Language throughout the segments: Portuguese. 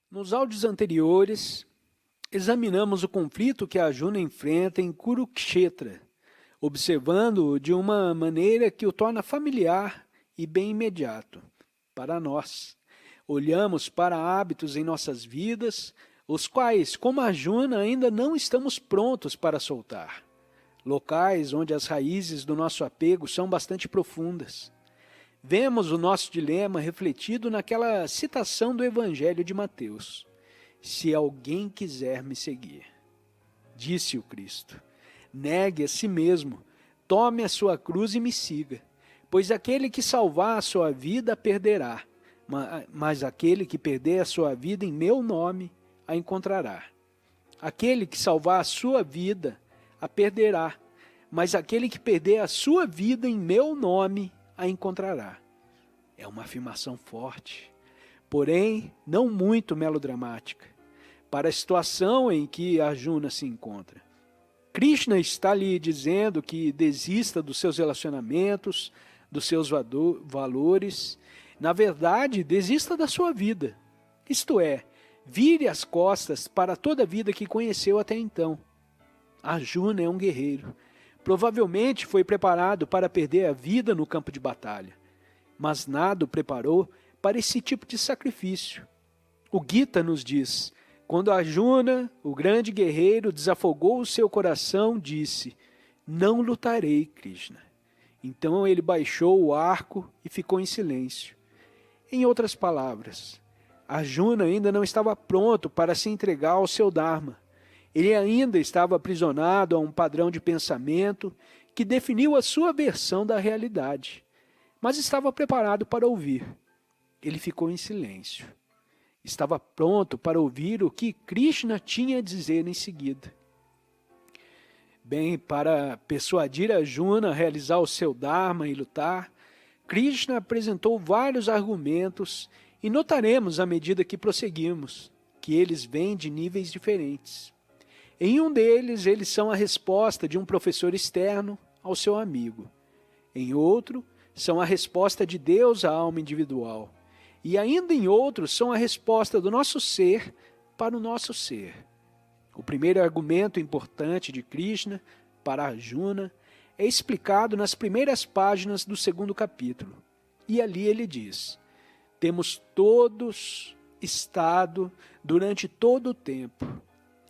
Nos áudios anteriores, examinamos o conflito que a Arjuna enfrenta em Kurukshetra, observando-o de uma maneira que o torna familiar e bem imediato para nós. Olhamos para hábitos em nossas vidas, os quais, como Arjuna, ainda não estamos prontos para soltar. Locais onde as raízes do nosso apego são bastante profundas. Vemos o nosso dilema refletido naquela citação do Evangelho de Mateus. Se alguém quiser me seguir, disse o Cristo, negue a si mesmo, tome a sua cruz e me siga, pois aquele que salvar a sua vida a perderá, mas aquele que perder a sua vida em meu nome a encontrará. Aquele que salvar a sua vida a perderá, mas aquele que perder a sua vida em meu nome a encontrará. É uma afirmação forte, porém não muito melodramática, para a situação em que Arjuna se encontra. Krishna está lhe dizendo que desista dos seus relacionamentos, dos seus valores, na verdade, desista da sua vida, isto é, vire as costas para toda a vida que conheceu até então. Arjuna é um guerreiro, provavelmente foi preparado para perder a vida no campo de batalha, mas nada o preparou para esse tipo de sacrifício. O Gita nos diz, quando Arjuna, o grande guerreiro, desafogou o seu coração, disse, não lutarei, Krishna. Então ele baixou o arco e ficou em silêncio. Em outras palavras, Arjuna ainda não estava pronto para se entregar ao seu Dharma. Ele ainda estava aprisionado a um padrão de pensamento que definiu a sua versão da realidade, mas estava preparado para ouvir. Ele ficou em silêncio. Estava pronto para ouvir o que Krishna tinha a dizer em seguida. Bem, para persuadir Arjuna a realizar o seu Dharma e lutar, Krishna apresentou vários argumentos e notaremos, à medida que prosseguimos, que eles vêm de níveis diferentes. Em um deles, eles são a resposta de um professor externo ao seu amigo. Em outro, são a resposta de Deus à alma individual. E ainda em outros, são a resposta do nosso ser para o nosso ser. O primeiro argumento importante de Krishna para Arjuna é explicado nas primeiras páginas do segundo capítulo. E ali ele diz, temos todos estado durante todo o tempo,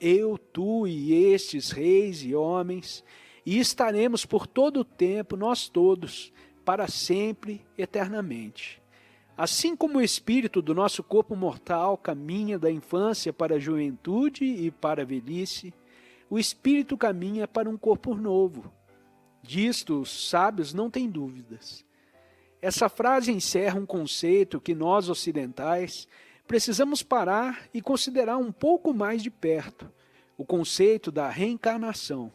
eu, tu e estes reis e homens, e estaremos por todo o tempo, nós todos, para sempre, eternamente. Assim como o espírito do nosso corpo mortal caminha da infância para a juventude e para a velhice, o espírito caminha para um corpo novo. Disto os sábios não têm dúvidas. Essa frase encerra um conceito que nós ocidentais precisamos parar e considerar um pouco mais de perto, o conceito da reencarnação.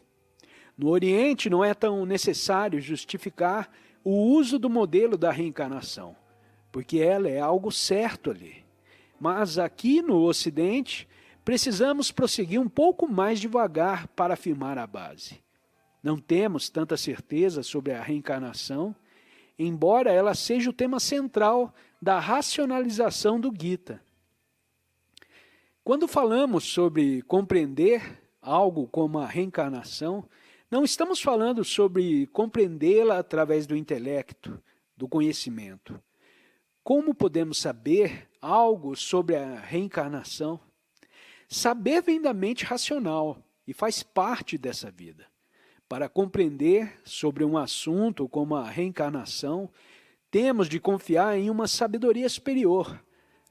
No Oriente não é tão necessário justificar o uso do modelo da reencarnação, porque ela é algo certo ali. Mas aqui no Ocidente, precisamos prosseguir um pouco mais devagar para afirmar a base. Não temos tanta certeza sobre a reencarnação, embora ela seja o tema central da racionalização do Gita. Quando falamos sobre compreender algo como a reencarnação, não estamos falando sobre compreendê-la através do intelecto, do conhecimento. Como podemos saber algo sobre a reencarnação? Saber vem da mente racional e faz parte dessa vida. Para compreender sobre um assunto como a reencarnação, temos de confiar em uma sabedoria superior,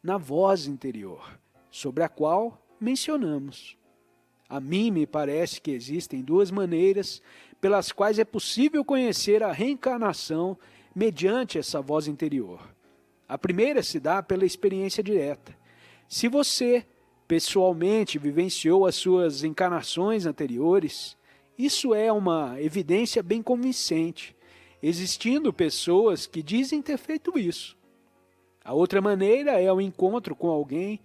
na voz interior, sobre a qual mencionamos. A mim me parece que existem duas maneiras pelas quais é possível conhecer a reencarnação mediante essa voz interior. A primeira se dá pela experiência direta. Se você, pessoalmente, vivenciou as suas encarnações anteriores, isso é uma evidência bem convincente, existindo pessoas que dizem ter feito isso. A outra maneira é o encontro com alguém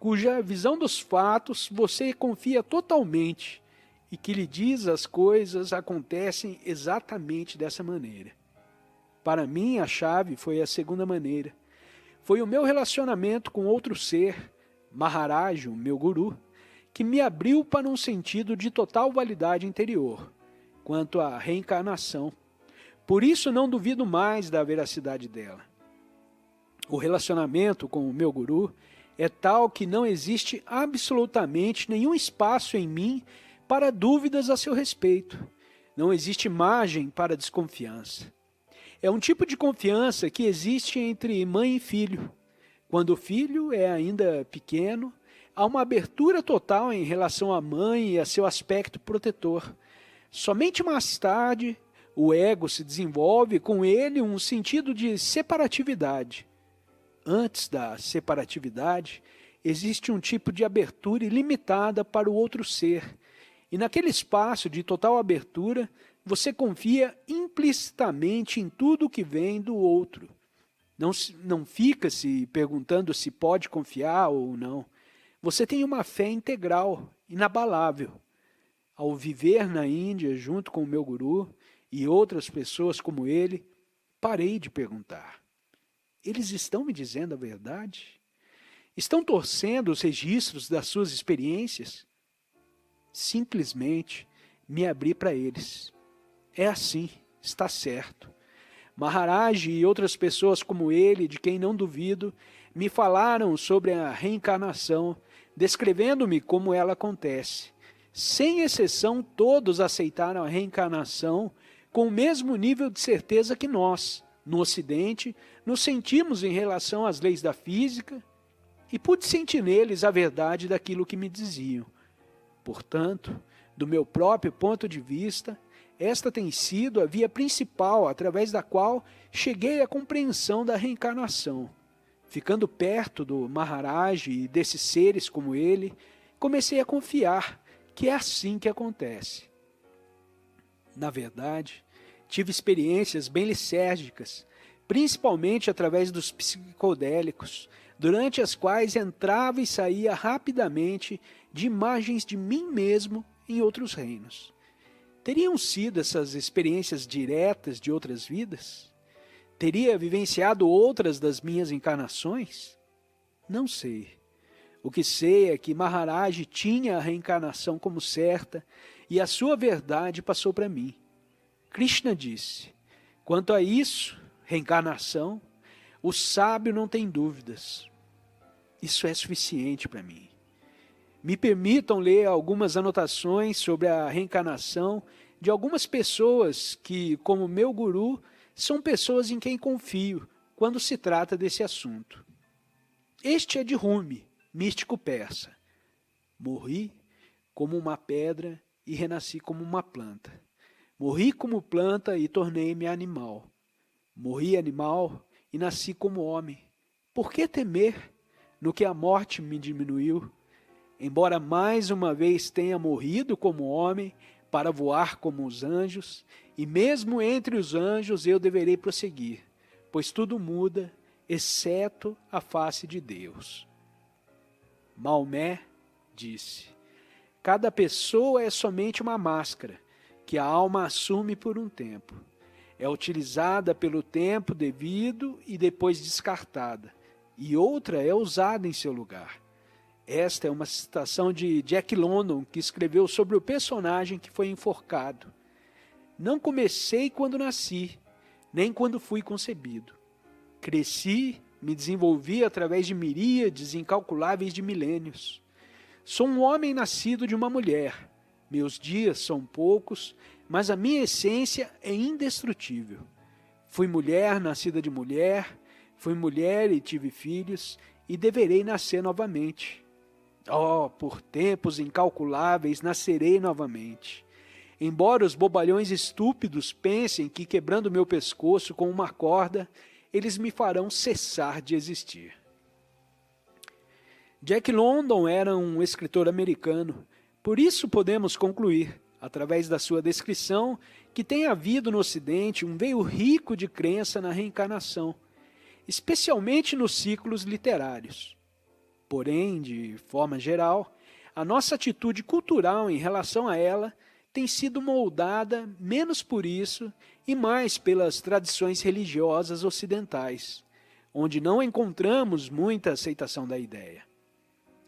cuja visão dos fatos você confia totalmente e que lhe diz as coisas acontecem exatamente dessa maneira. Para mim, a chave foi a segunda maneira. Foi o meu relacionamento com outro ser, Maharaj, o meu guru, que me abriu para um sentido de total validade interior quanto à reencarnação. Por isso não duvido mais da veracidade dela. O relacionamento com o meu guru é tal que não existe absolutamente nenhum espaço em mim para dúvidas a seu respeito. Não existe margem para desconfiança. É um tipo de confiança que existe entre mãe e filho. Quando o filho é ainda pequeno, há uma abertura total em relação à mãe e a seu aspecto protetor. Somente mais tarde, o ego se desenvolve com ele um sentido de separatividade. Antes da separatividade, existe um tipo de abertura ilimitada para o outro ser. E naquele espaço de total abertura, você confia implicitamente em tudo que vem do outro. Não fica se perguntando se pode confiar ou não. Você tem uma fé integral, inabalável. Ao viver na Índia junto com o meu guru e outras pessoas como ele, parei de perguntar. Eles estão me dizendo a verdade? Estão torcendo os registros das suas experiências? Simplesmente me abri para eles. É assim, está certo. Maharaj e outras pessoas como ele, de quem não duvido, me falaram sobre a reencarnação, descrevendo-me como ela acontece. Sem exceção, todos aceitaram a reencarnação com o mesmo nível de certeza que nós, no Ocidente, nos sentimos em relação às leis da física, e pude sentir neles a verdade daquilo que me diziam. Portanto, do meu próprio ponto de vista, esta tem sido a via principal através da qual cheguei à compreensão da reencarnação. Ficando perto do Maharaj e desses seres como ele, comecei a confiar que é assim que acontece. Na verdade, tive experiências bem lisérgicas, principalmente através dos psicodélicos, durante as quais entrava e saía rapidamente de imagens de mim mesmo em outros reinos. Teriam sido essas experiências diretas de outras vidas? Teria vivenciado outras das minhas encarnações? Não sei. O que sei é que Maharaj tinha a reencarnação como certa e a sua verdade passou para mim. Krishna disse, quanto a isso, reencarnação, o sábio não tem dúvidas. Isso é suficiente para mim. Me permitam ler algumas anotações sobre a reencarnação de algumas pessoas que, como meu guru, são pessoas em quem confio quando se trata desse assunto. Este é de Rumi, místico persa. Morri como uma pedra e renasci como uma planta. Morri como planta e tornei-me animal. Morri animal e nasci como homem. Por que temer no que a morte me diminuiu? Embora mais uma vez tenha morrido como homem, para voar como os anjos, e mesmo entre os anjos eu deverei prosseguir, pois tudo muda, exceto a face de Deus. Maomé disse, cada pessoa é somente uma máscara, que a alma assume por um tempo. É utilizada pelo tempo devido e depois descartada, e outra é usada em seu lugar. Esta é uma citação de Jack London, que escreveu sobre o personagem que foi enforcado. Não comecei quando nasci, nem quando fui concebido. Cresci, me desenvolvi através de miríades incalculáveis de milênios. Sou um homem nascido de uma mulher. Meus dias são poucos, mas a minha essência é indestrutível. Fui mulher nascida de mulher, fui mulher e tive filhos, e deverei nascer novamente. Oh, por tempos incalculáveis nascerei novamente. Embora os bobalhões estúpidos pensem que quebrando meu pescoço com uma corda, eles me farão cessar de existir. Jack London era um escritor americano, por isso podemos concluir, através da sua descrição, que tem havido no Ocidente um veio rico de crença na reencarnação, especialmente nos ciclos literários. Porém, de forma geral, a nossa atitude cultural em relação a ela tem sido moldada menos por isso e mais pelas tradições religiosas ocidentais, onde não encontramos muita aceitação da ideia.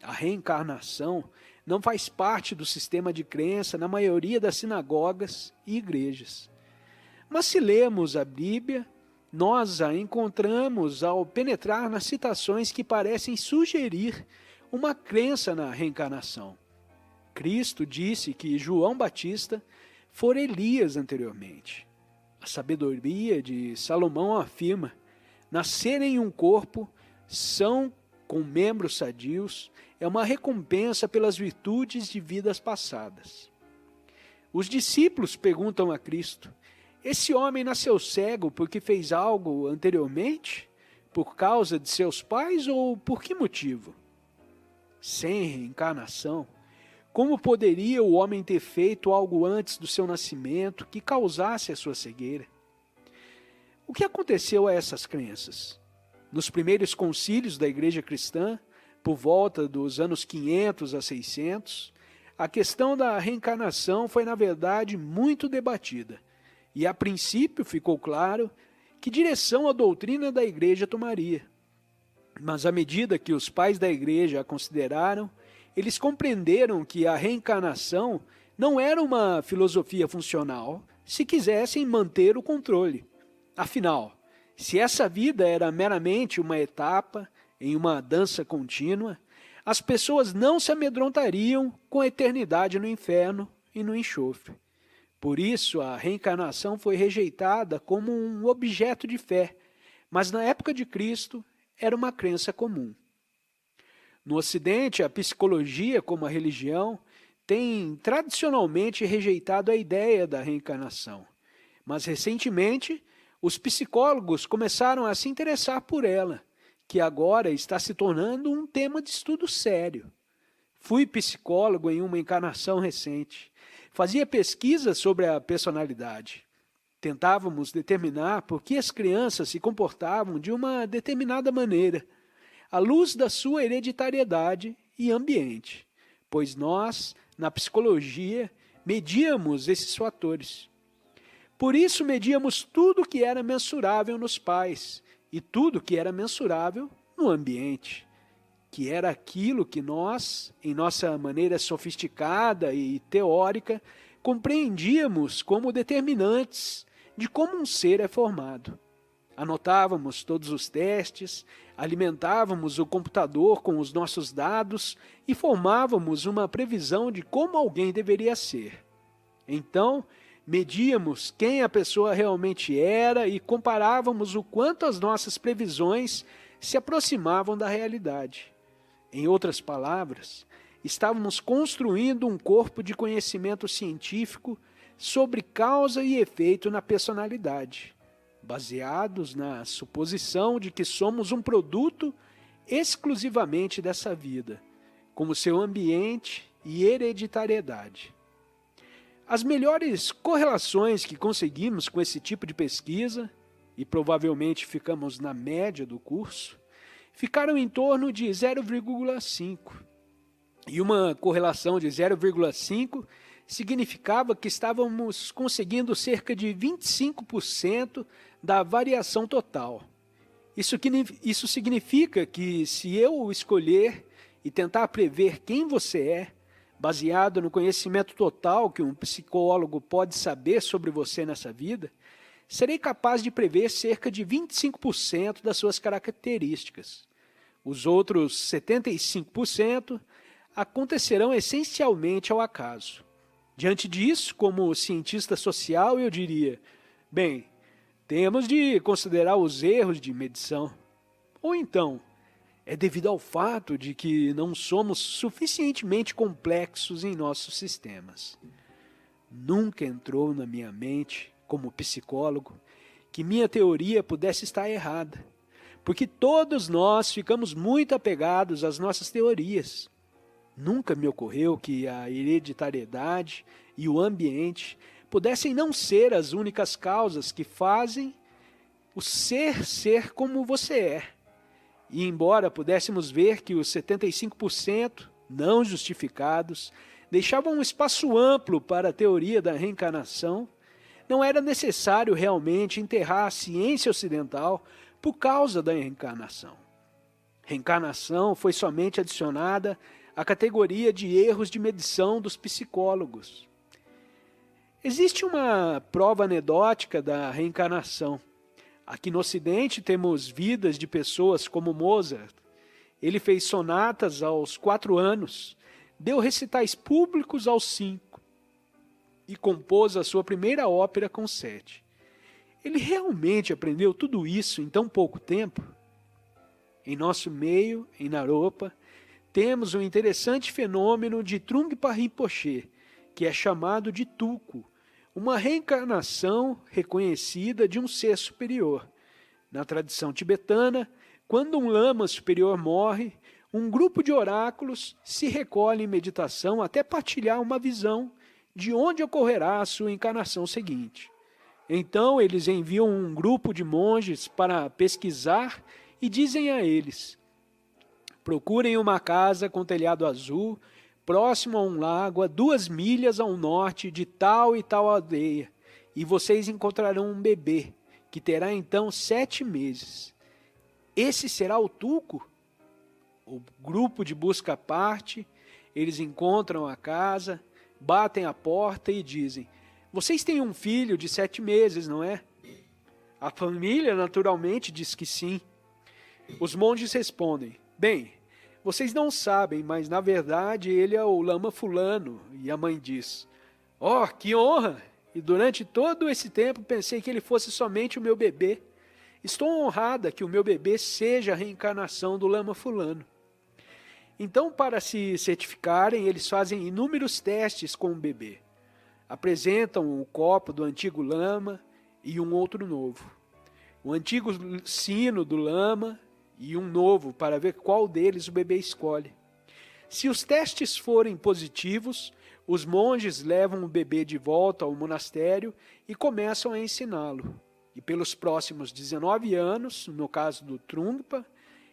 A reencarnação não faz parte do sistema de crença na maioria das sinagogas e igrejas. Mas se lemos a Bíblia, nós a encontramos ao penetrar nas citações que parecem sugerir uma crença na reencarnação. Cristo disse que João Batista fora Elias anteriormente. A sabedoria de Salomão afirma: nascer em um corpo são com membros sadios é uma recompensa pelas virtudes de vidas passadas. Os discípulos perguntam a Cristo: esse homem nasceu cego porque fez algo anteriormente? Por causa de seus pais ou por que motivo? Sem reencarnação, como poderia o homem ter feito algo antes do seu nascimento que causasse a sua cegueira? O que aconteceu a essas crenças? Nos primeiros concílios da Igreja Cristã, por volta dos anos 500 a 600, a questão da reencarnação foi, na verdade, muito debatida. E, a princípio, ficou claro que direção a doutrina da Igreja tomaria. Mas, à medida que os pais da Igreja a consideraram, eles compreenderam que a reencarnação não era uma filosofia funcional se quisessem manter o controle. Afinal, se essa vida era meramente uma etapa em uma dança contínua, as pessoas não se amedrontariam com a eternidade no inferno e no enxofre. Por isso, a reencarnação foi rejeitada como um objeto de fé, mas na época de Cristo era uma crença comum. No Ocidente, a psicologia, como a religião, tem tradicionalmente rejeitado a ideia da reencarnação. Mas, recentemente, os psicólogos começaram a se interessar por ela, que agora está se tornando um tema de estudo sério. Fui psicólogo em uma encarnação recente. Fazia pesquisas sobre a personalidade. Tentávamos determinar por que as crianças se comportavam de uma determinada maneira, à luz da sua hereditariedade e ambiente, pois nós, na psicologia, medíamos esses fatores. Por isso, medíamos tudo que era mensurável nos pais e tudo que era mensurável no ambiente, que era aquilo que nós, em nossa maneira sofisticada e teórica, compreendíamos como determinantes de como um ser é formado. Anotávamos todos os testes, alimentávamos o computador com os nossos dados e formávamos uma previsão de como alguém deveria ser. Então, medíamos quem a pessoa realmente era e comparávamos o quanto as nossas previsões se aproximavam da realidade. Em outras palavras, estávamos construindo um corpo de conhecimento científico sobre causa e efeito na personalidade, baseados na suposição de que somos um produto exclusivamente dessa vida, como seu ambiente e hereditariedade. As melhores correlações que conseguimos com esse tipo de pesquisa, e provavelmente ficamos na média do curso, ficaram em torno de 0,5. E uma correlação de 0,5 significava que estávamos conseguindo cerca de 25% da variação total. Isso significa que se eu escolher e tentar prever quem você é, baseado no conhecimento total que um psicólogo pode saber sobre você nessa vida, serei capaz de prever cerca de 25% das suas características. Os outros 75% acontecerão essencialmente ao acaso. Diante disso, como cientista social, eu diria, bem, temos de considerar os erros de medição. Ou então, é devido ao fato de que não somos suficientemente complexos em nossos sistemas. Nunca entrou na minha mente, como psicólogo, que minha teoria pudesse estar errada, porque todos nós ficamos muito apegados às nossas teorias. Nunca me ocorreu que a hereditariedade e o ambiente pudessem não ser as únicas causas que fazem o ser como você é. E embora pudéssemos ver que os 75% não justificados deixavam um espaço amplo para a teoria da reencarnação, não era necessário realmente enterrar a ciência ocidental por causa da reencarnação. Reencarnação foi somente adicionada à categoria de erros de medição dos psicólogos. Existe uma prova anedótica da reencarnação. Aqui no Ocidente temos vidas de pessoas como Mozart. Ele fez sonatas aos 4 anos, deu recitais públicos aos 5 e compôs a sua primeira ópera com 7. Ele realmente aprendeu tudo isso em tão pouco tempo? Em nosso meio, em Naropa, temos um interessante fenômeno de Trungpa Rinpoche, que é chamado de Tulku, uma reencarnação reconhecida de um ser superior. Na tradição tibetana, quando um lama superior morre, um grupo de oráculos se recolhe em meditação até partilhar uma visão de onde ocorrerá a sua encarnação seguinte. Então eles enviam um grupo de monges para pesquisar e dizem a eles: procurem uma casa com telhado azul, próximo a um lago, a 2 milhas ao norte de tal e tal aldeia, e vocês encontrarão um bebê, que terá então 7 meses. Esse será o Tulku? O grupo de busca parte, eles encontram a casa, batem a porta e dizem: vocês têm um filho de 7 meses, não é? A família naturalmente diz que sim. Os monges respondem: bem, vocês não sabem, mas na verdade ele é o lama fulano. E a mãe diz: oh, que honra! E durante todo esse tempo pensei que ele fosse somente o meu bebê. Estou honrada que o meu bebê seja a reencarnação do lama fulano. Então, para se certificarem, eles fazem inúmeros testes com o bebê. Apresentam o copo do antigo lama e um outro novo. O antigo sino do lama e um novo, para ver qual deles o bebê escolhe. Se os testes forem positivos, os monges levam o bebê de volta ao monastério e começam a ensiná-lo. E pelos próximos 19 anos, no caso do Trungpa,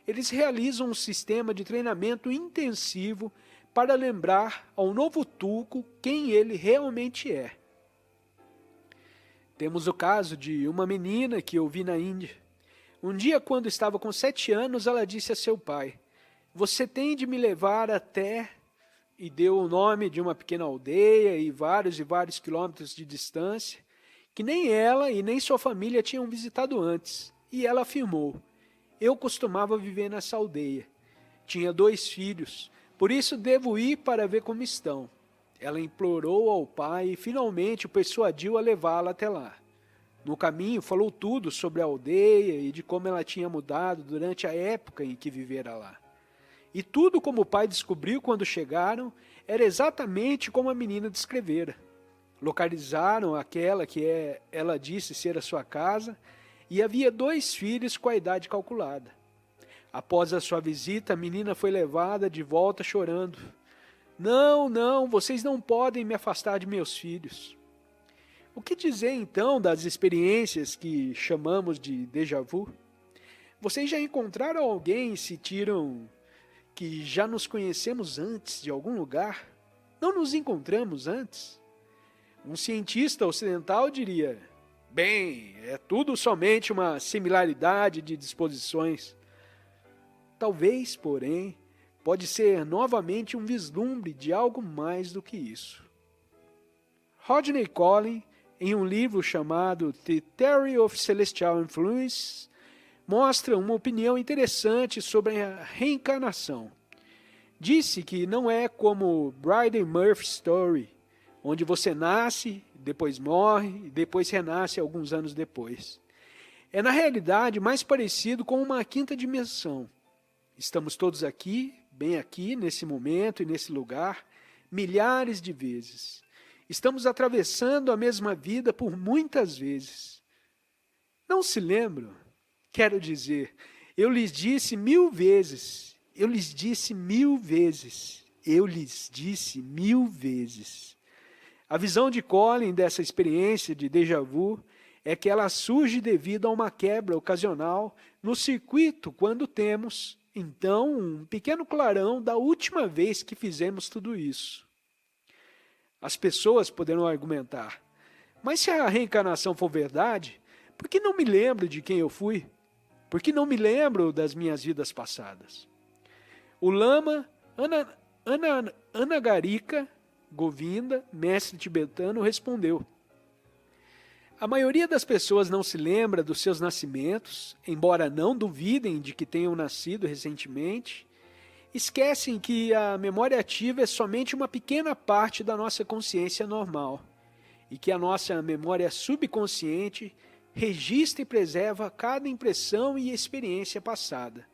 eles realizam um sistema de treinamento intensivo para lembrar ao novo Tulku quem ele realmente é. Temos o caso de uma menina que eu vi na Índia. Um dia, quando estava com 7 anos, ela disse a seu pai: você tem de me levar até... E deu o nome de uma pequena aldeia e vários quilômetros de distância, que nem ela e nem sua família tinham visitado antes. E ela afirmou: eu costumava viver nessa aldeia. Tinha 2 filhos, por isso devo ir para ver como estão. Ela implorou ao pai e finalmente o persuadiu a levá-la até lá. No caminho falou tudo sobre a aldeia e de como ela tinha mudado durante a época em que vivera lá. E tudo como o pai descobriu quando chegaram era exatamente como a menina descrevera. Localizaram aquela que ela disse ser a sua casa e havia 2 filhos com a idade calculada. Após a sua visita, a menina foi levada de volta chorando. Não, vocês não podem me afastar de meus filhos. O que dizer então das experiências que chamamos de déjà vu? Vocês já encontraram alguém e sentiram que já nos conhecemos antes de algum lugar? Não nos encontramos antes? Um cientista ocidental diria: bem, é tudo somente uma similaridade de disposições. Talvez, porém, pode ser novamente um vislumbre de algo mais do que isso. Rodney Collin, em um livro chamado The Theory of Celestial Influence, mostra uma opinião interessante sobre a reencarnação. Disse que não é como Bryden Murphy Story, onde você nasce, depois morre e depois renasce alguns anos depois. É na realidade mais parecido com uma 5ª dimensão. Estamos todos aqui, bem aqui, nesse momento e nesse lugar, milhares de vezes. Estamos atravessando a mesma vida por muitas vezes. Não se lembram? Quero dizer, eu lhes disse 1000 vezes, eu lhes disse 1000 vezes, eu lhes disse 1000 vezes. A visão de Collin dessa experiência de déjà vu é que ela surge devido a uma quebra ocasional no circuito quando temos, então, um pequeno clarão da última vez que fizemos tudo isso. As pessoas poderão argumentar: mas se a reencarnação for verdade, por que não me lembro de quem eu fui? porque não me lembro das minhas vidas passadas. O lama Anagarika Govinda, mestre tibetano, respondeu: a maioria das pessoas não se lembra dos seus nascimentos, embora não duvidem de que tenham nascido recentemente. Esquecem que a memória ativa é somente uma pequena parte da nossa consciência normal e que a nossa memória subconsciente registra e preserva cada impressão e experiência passada,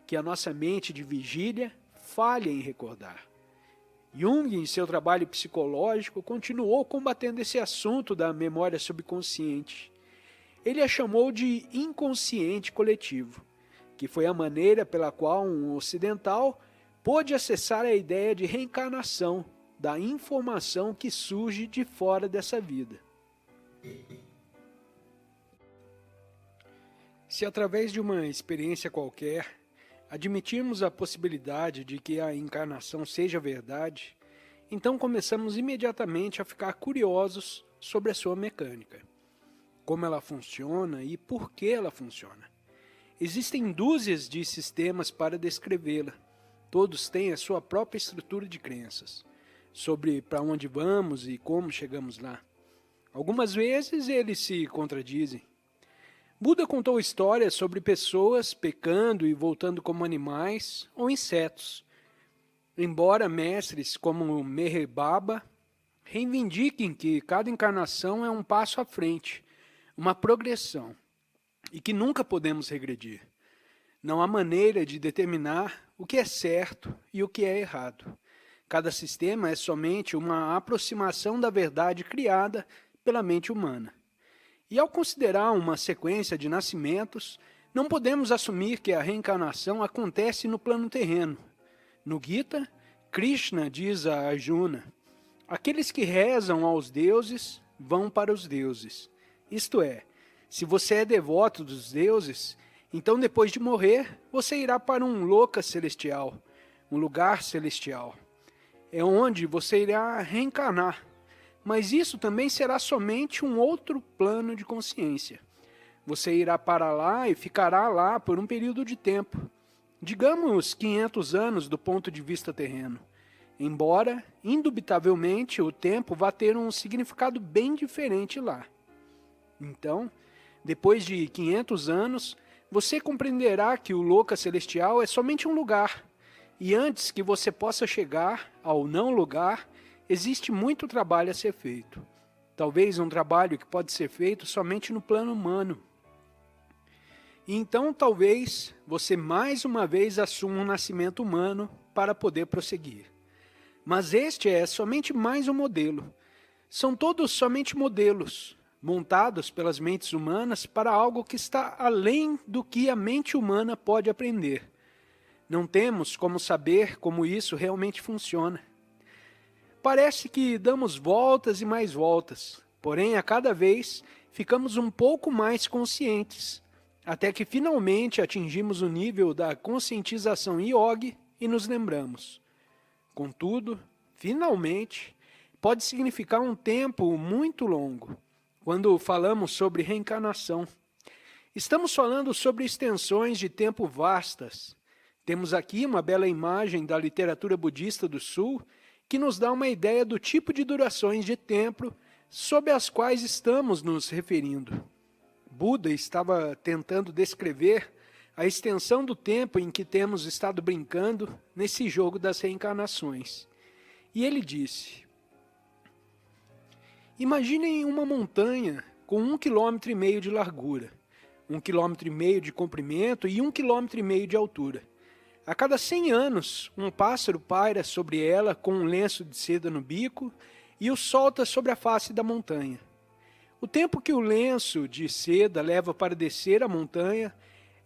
que a nossa mente de vigília falha em recordar. Jung, em seu trabalho psicológico, continuou combatendo esse assunto da memória subconsciente. Ele a chamou de inconsciente coletivo, que foi a maneira pela qual um ocidental pôde acessar a ideia de reencarnação da informação que surge de fora dessa vida. Se através de uma experiência qualquer admitirmos a possibilidade de que a encarnação seja verdade, então começamos imediatamente a ficar curiosos sobre a sua mecânica, como ela funciona e por que ela funciona. Existem dúzias de sistemas para descrevê-la. Todos têm a sua própria estrutura de crenças sobre para onde vamos e como chegamos lá. Algumas vezes eles se contradizem. Buda contou histórias sobre pessoas pecando e voltando como animais ou insetos. Embora mestres como Meher Baba reivindiquem que cada encarnação é um passo à frente, uma progressão, e que nunca podemos regredir. Não há maneira de determinar o que é certo e o que é errado. Cada sistema é somente uma aproximação da verdade criada pela mente humana. E ao considerar uma sequência de nascimentos, não podemos assumir que a reencarnação acontece no plano terreno. No Gita, Krishna diz a Arjuna: aqueles que rezam aos deuses vão para os deuses. Isto é, se você é devoto dos deuses, então depois de morrer, você irá para um loka celestial, um lugar celestial. É onde você irá reencarnar. Mas isso também será somente um outro plano de consciência. Você irá para lá e ficará lá por um período de tempo, digamos 500 anos do ponto de vista terreno, embora, indubitavelmente, o tempo vá ter um significado bem diferente lá. Então, depois de 500 anos, você compreenderá que o loka celestial é somente um lugar, e antes que você possa chegar ao não lugar, existe muito trabalho a ser feito. Talvez um trabalho que pode ser feito somente no plano humano. E então talvez você mais uma vez assuma um nascimento humano para poder prosseguir. Mas este é somente mais um modelo. São todos somente modelos, montados pelas mentes humanas para algo que está além do que a mente humana pode aprender. Não temos como saber como isso realmente funciona. Parece que damos voltas e mais voltas, porém a cada vez ficamos um pouco mais conscientes, até que finalmente atingimos o nível da conscientização yogi e nos lembramos. Contudo, finalmente, pode significar um tempo muito longo, quando falamos sobre reencarnação. Estamos falando sobre extensões de tempo vastas. Temos aqui uma bela imagem da literatura budista do Sul, que nos dá uma ideia do tipo de durações de tempo sobre as quais estamos nos referindo. Buda estava tentando descrever a extensão do tempo em que temos estado brincando nesse jogo das reencarnações. E ele disse: imaginem uma montanha com 1,5 km de largura, 1,5 km de comprimento e 1,5 km de altura. A cada 100 anos, um pássaro paira sobre ela com um lenço de seda no bico e o solta sobre a face da montanha. O tempo que o lenço de seda leva para descer a montanha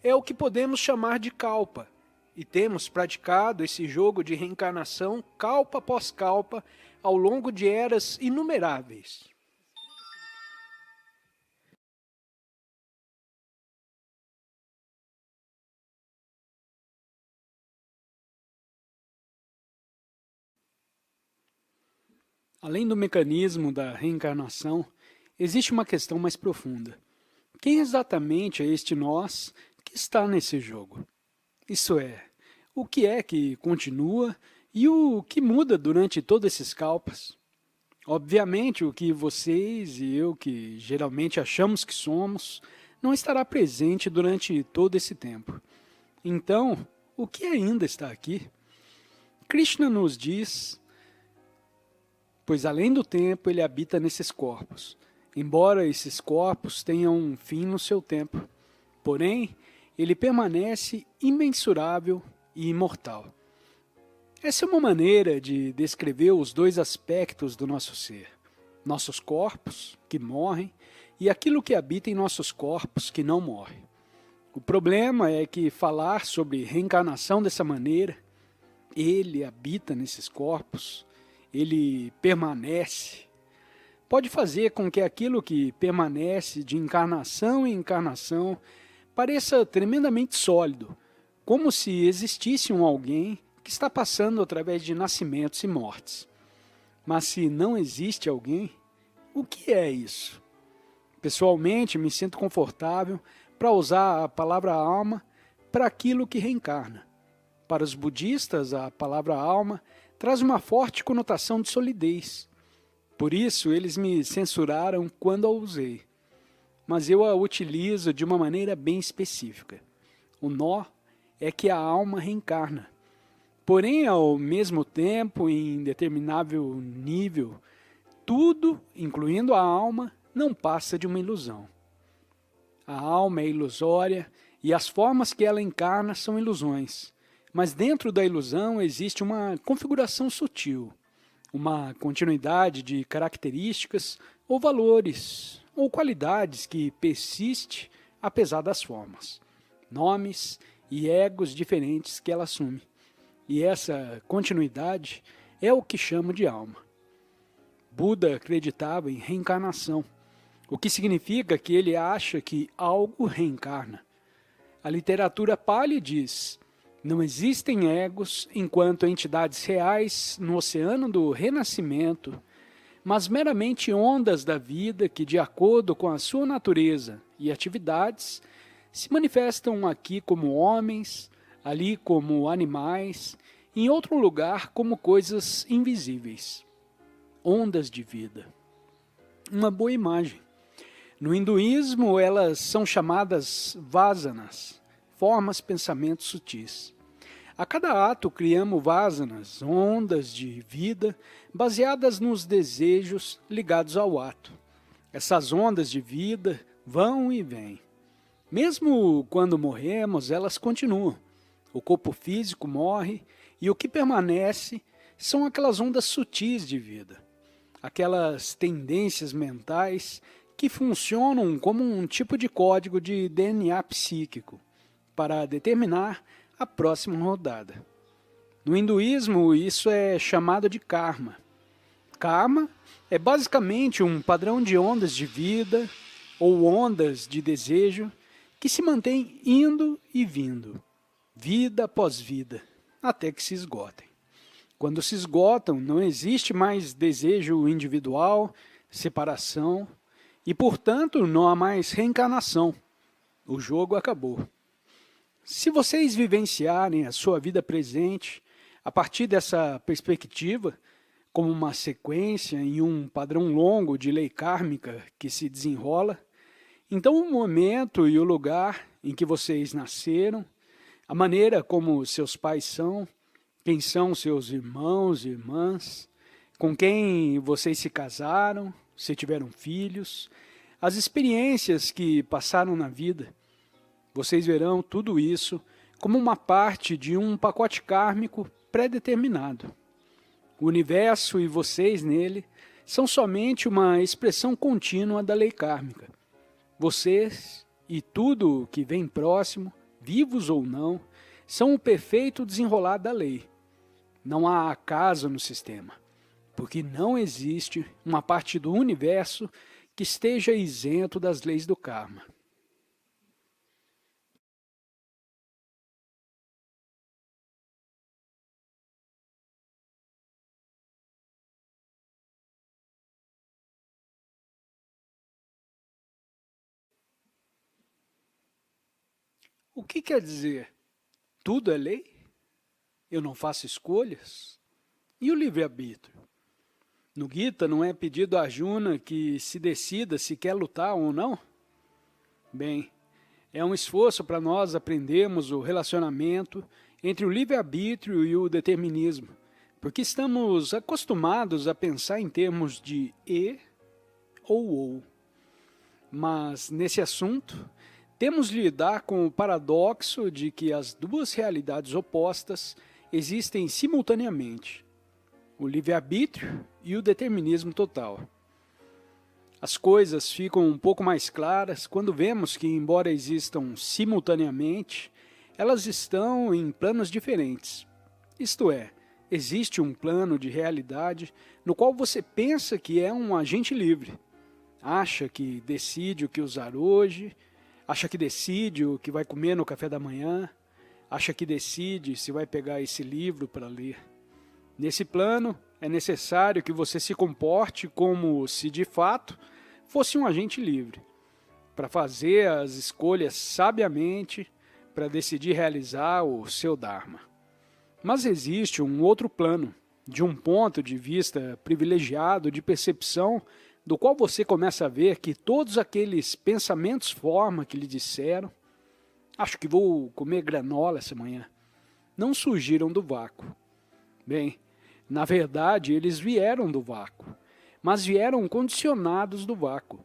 é o que podemos chamar de kalpa, e temos praticado esse jogo de reencarnação kalpa após kalpa ao longo de eras inumeráveis. Além do mecanismo da reencarnação, existe uma questão mais profunda. Quem exatamente é este nós que está nesse jogo? Isso é, o que é que continua e o que muda durante todos esses calpas? Obviamente, o que vocês e eu, que geralmente achamos que somos, não estará presente durante todo esse tempo. Então, o que ainda está aqui? Krishna nos diz, pois além do tempo ele habita nesses corpos, embora esses corpos tenham um fim no seu tempo. Porém, ele permanece imensurável e imortal. Essa é uma maneira de descrever os dois aspectos do nosso ser. Nossos corpos, que morrem, e aquilo que habita em nossos corpos, que não morre. O problema é que falar sobre reencarnação dessa maneira, ele habita nesses corpos, ele permanece, pode fazer com que aquilo que permanece de encarnação em encarnação pareça tremendamente sólido, como se existisse um alguém que está passando através de nascimentos e mortes. Mas se não existe alguém, o que é isso? Pessoalmente, me sinto confortável para usar a palavra alma para aquilo que reencarna. Para os budistas, a palavra alma traz uma forte conotação de solidez. Por isso, eles me censuraram quando a usei. Mas eu a utilizo de uma maneira bem específica. O nó é que a alma reencarna. Porém, ao mesmo tempo, em determinável nível, tudo, incluindo a alma, não passa de uma ilusão. A alma é ilusória e as formas que ela encarna são ilusões. Mas dentro da ilusão existe uma configuração sutil, uma continuidade de características ou valores ou qualidades que persiste apesar das formas, nomes e egos diferentes que ela assume. E essa continuidade é o que chamo de alma. Buda acreditava em reencarnação, o que significa que ele acha que algo reencarna. A literatura Pali diz: não existem egos enquanto entidades reais no oceano do renascimento, mas meramente ondas da vida que, de acordo com a sua natureza e atividades, se manifestam aqui como homens, ali como animais, em outro lugar como coisas invisíveis. Ondas de vida. Uma boa imagem. No hinduísmo, elas são chamadas vasanas, formas, pensamentos sutis. A cada ato criamos vasanas, ondas de vida, baseadas nos desejos ligados ao ato. Essas ondas de vida vão e vêm. Mesmo quando morremos, elas continuam. O corpo físico morre e o que permanece são aquelas ondas sutis de vida. Aquelas tendências mentais que funcionam como um tipo de código de DNA psíquico para determinar a próxima rodada. No hinduísmo, isso é chamado de karma. Karma é basicamente um padrão de ondas de vida ou ondas de desejo que se mantém indo e vindo, vida após vida, até que se esgotem. Quando se esgotam, não existe mais desejo individual, separação, e, portanto, não há mais reencarnação. O jogo acabou. Se vocês vivenciarem a sua vida presente a partir dessa perspectiva, como uma sequência em um padrão longo de lei kármica que se desenrola, então o momento e o lugar em que vocês nasceram, a maneira como seus pais são, quem são seus irmãos e irmãs, com quem vocês se casaram, se tiveram filhos, as experiências que passaram na vida, vocês verão tudo isso como uma parte de um pacote kármico pré-determinado. O universo e vocês nele são somente uma expressão contínua da lei kármica. Vocês e tudo que vem próximo, vivos ou não, são o perfeito desenrolar da lei. Não há acaso no sistema, porque não existe uma parte do universo que esteja isento das leis do karma. O que quer dizer? Tudo é lei? Eu não faço escolhas? E o livre-arbítrio? No Gita não é pedido a Arjuna que se decida se quer lutar ou não? Bem, é um esforço para nós aprendermos o relacionamento entre o livre-arbítrio e o determinismo, porque estamos acostumados a pensar em termos de e ou. Mas, nesse assunto, temos de lidar com o paradoxo de que as duas realidades opostas existem simultaneamente, o livre-arbítrio e o determinismo total. As coisas ficam um pouco mais claras quando vemos que, embora existam simultaneamente, elas estão em planos diferentes. Isto é, existe um plano de realidade no qual você pensa que é um agente livre, acha que decide o que usar hoje, acha que decide o que vai comer no café da manhã, acha que decide se vai pegar esse livro para ler. Nesse plano, é necessário que você se comporte como se de fato fosse um agente livre, para fazer as escolhas sabiamente, para decidir realizar o seu Dharma. Mas existe um outro plano, de um ponto de vista privilegiado de percepção, do qual você começa a ver que todos aqueles pensamentos-forma que lhe disseram, acho que vou comer granola essa manhã, não surgiram do vácuo. Bem, na verdade, eles vieram do vácuo, mas vieram condicionados do vácuo.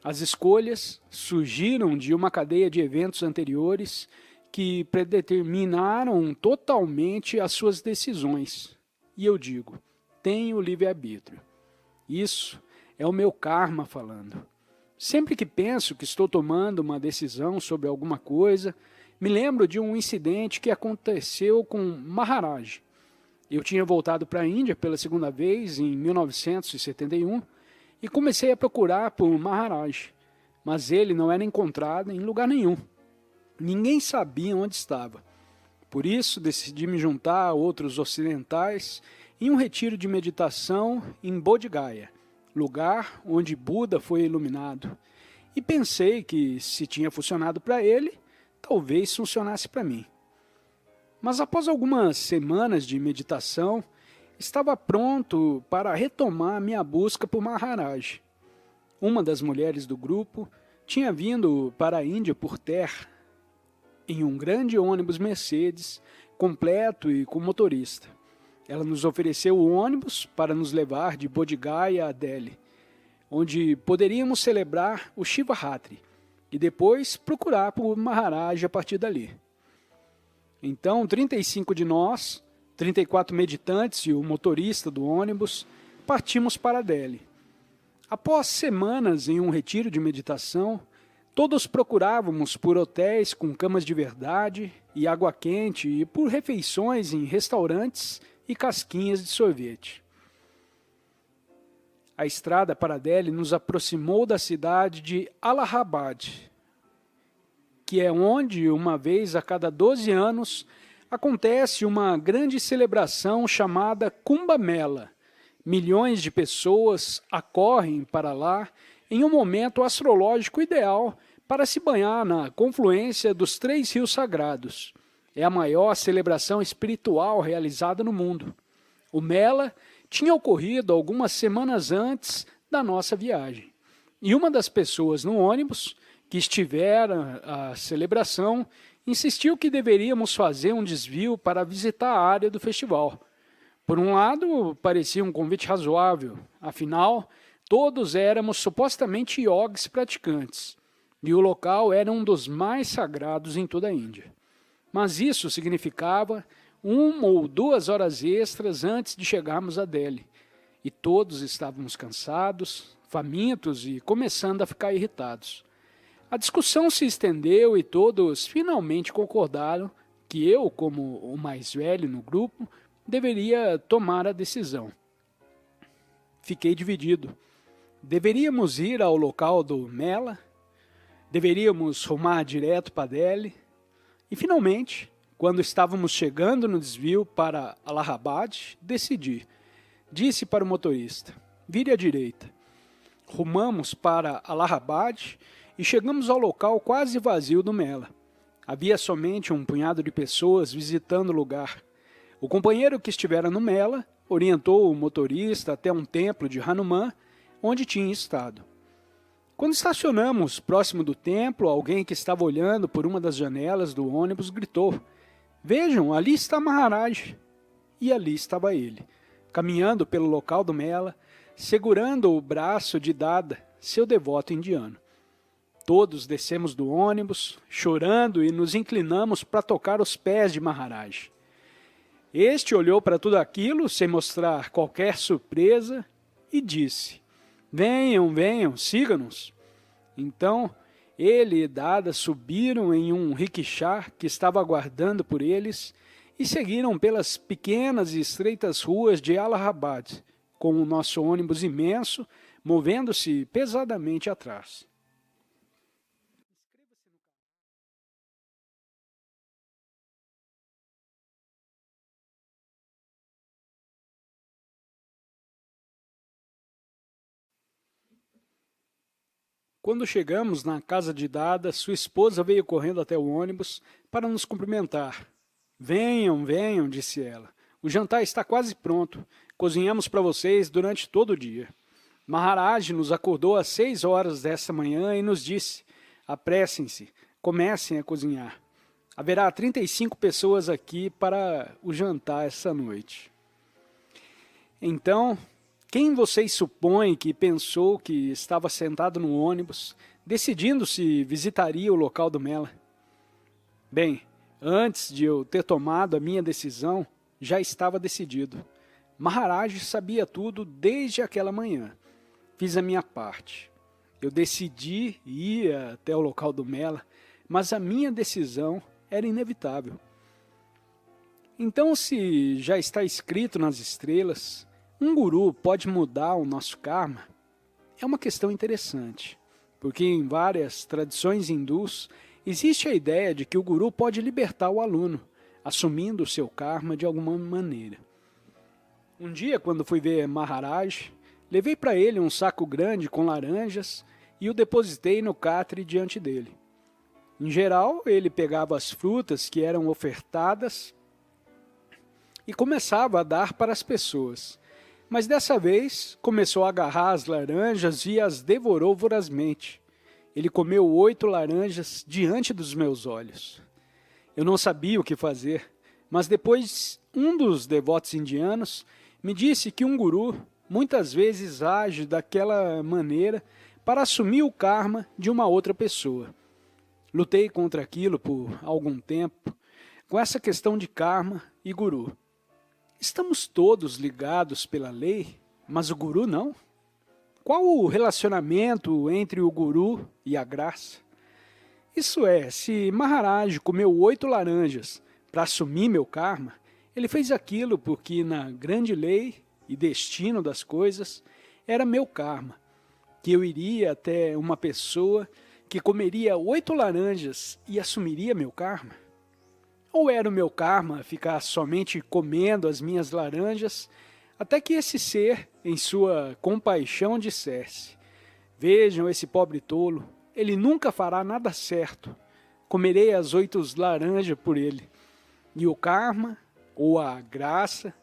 As escolhas surgiram de uma cadeia de eventos anteriores que predeterminaram totalmente as suas decisões. E eu digo, tenho livre-arbítrio. Isso é o meu karma falando. Sempre que penso que estou tomando uma decisão sobre alguma coisa, me lembro de um incidente que aconteceu com Maharaj. Eu tinha voltado para a Índia pela segunda vez em 1971 e comecei a procurar por Maharaj, mas ele não era encontrado em lugar nenhum. Ninguém sabia onde estava. Por isso, decidi me juntar a outros ocidentais em um retiro de meditação em Bodh Gaya, lugar onde Buda foi iluminado. E pensei que, se tinha funcionado para ele, talvez funcionasse para mim. Mas após algumas semanas de meditação, estava pronto para retomar minha busca por Maharaj. Uma das mulheres do grupo tinha vindo para a Índia por terra, em um grande ônibus Mercedes, completo e com motorista. Ela nos ofereceu o ônibus para nos levar de Bodh Gaya a Delhi, onde poderíamos celebrar o Shivaratri e depois procurar por Maharaj a partir dali. Então, 35 de nós, 34 meditantes e o motorista do ônibus, partimos para Delhi. Após semanas em um retiro de meditação, todos procurávamos por hotéis com camas de verdade e água quente e por refeições em restaurantes e casquinhas de sorvete. A estrada para Delhi nos aproximou da cidade de Allahabad, que é onde, uma vez a cada 12 anos, acontece uma grande celebração chamada Kumbh Mela. Milhões de pessoas acorrem para lá em um momento astrológico ideal para se banhar na confluência dos 3 rios sagrados. É a maior celebração espiritual realizada no mundo. O Mela tinha ocorrido algumas semanas antes da nossa viagem. E uma das pessoas no ônibus que estivera a celebração, insistiu que deveríamos fazer um desvio para visitar a área do festival. Por um lado, parecia um convite razoável, afinal, todos éramos supostamente yogis praticantes, e o local era um dos mais sagrados em toda a Índia. Mas isso significava 1 ou 2 horas extras antes de chegarmos a Delhi, e todos estávamos cansados, famintos e começando a ficar irritados. A discussão se estendeu e todos finalmente concordaram que eu, como o mais velho no grupo, deveria tomar a decisão. Fiquei dividido. Deveríamos ir ao local do Mela? Deveríamos rumar direto para Delhi? E finalmente, quando estávamos chegando no desvio para Allahabad, decidi. Disse para o motorista, vire à direita. Rumamos para Allahabad e chegamos ao local quase vazio do Mela. Havia somente um punhado de pessoas visitando o lugar. O companheiro que estivera no Mela orientou o motorista até um templo de Hanuman, onde tinha estado. Quando estacionamos próximo do templo, alguém que estava olhando por uma das janelas do ônibus gritou: "Vejam, ali está Maharaj!" E ali estava ele, caminhando pelo local do Mela, segurando o braço de Dada, seu devoto indiano. Todos descemos do ônibus, chorando, e nos inclinamos para tocar os pés de Maharaj. Este olhou para tudo aquilo, sem mostrar qualquer surpresa, e disse: "Venham, venham, sigam-nos." Então, ele e Dada subiram em um rickshaw que estava aguardando por eles e seguiram pelas pequenas e estreitas ruas de Allahabad, com o nosso ônibus imenso, movendo-se pesadamente atrás. Quando chegamos na casa de Dada, sua esposa veio correndo até o ônibus para nos cumprimentar. "Venham, venham", disse ela. "O jantar está quase pronto. Cozinhamos para vocês durante todo o dia." Maharaj nos acordou às 6 horas desta manhã e nos disse: "Apressem-se, comecem a cozinhar. Haverá 35 pessoas aqui para o jantar esta noite." Então, quem vocês supõem que pensou que estava sentado no ônibus, decidindo se visitaria o local do Mela? Bem, antes de eu ter tomado a minha decisão, já estava decidido. Maharaj sabia tudo desde aquela manhã. Fiz a minha parte. Eu decidi ir até o local do Mela, mas a minha decisão era inevitável. Então, se já está escrito nas estrelas, um guru pode mudar o nosso karma? É uma questão interessante, porque em várias tradições hindus existe a ideia de que o guru pode libertar o aluno, assumindo o seu karma de alguma maneira. Um dia, quando fui ver Maharaj, levei para ele um saco grande com laranjas e o depositei no catre diante dele. Em geral, ele pegava as frutas que eram ofertadas e começava a dar para as pessoas. Mas dessa vez, começou a agarrar as laranjas e as devorou vorazmente. Ele comeu 8 laranjas diante dos meus olhos. Eu não sabia o que fazer, mas depois um dos devotos indianos me disse que um guru muitas vezes age daquela maneira para assumir o karma de uma outra pessoa. Lutei contra aquilo por algum tempo, com essa questão de karma e guru. Estamos todos ligados pela lei, mas o guru não? Qual o relacionamento entre o guru e a graça? Isso é, se Maharaj comeu 8 laranjas para assumir meu karma, ele fez aquilo porque na grande lei e destino das coisas era meu karma, que eu iria até uma pessoa que comeria 8 laranjas e assumiria meu karma? Ou era o meu karma ficar somente comendo as minhas laranjas, até que esse ser, em sua compaixão, dissesse: "Vejam esse pobre tolo, ele nunca fará nada certo. Comerei as 8 laranjas por ele." E o karma, ou a graça,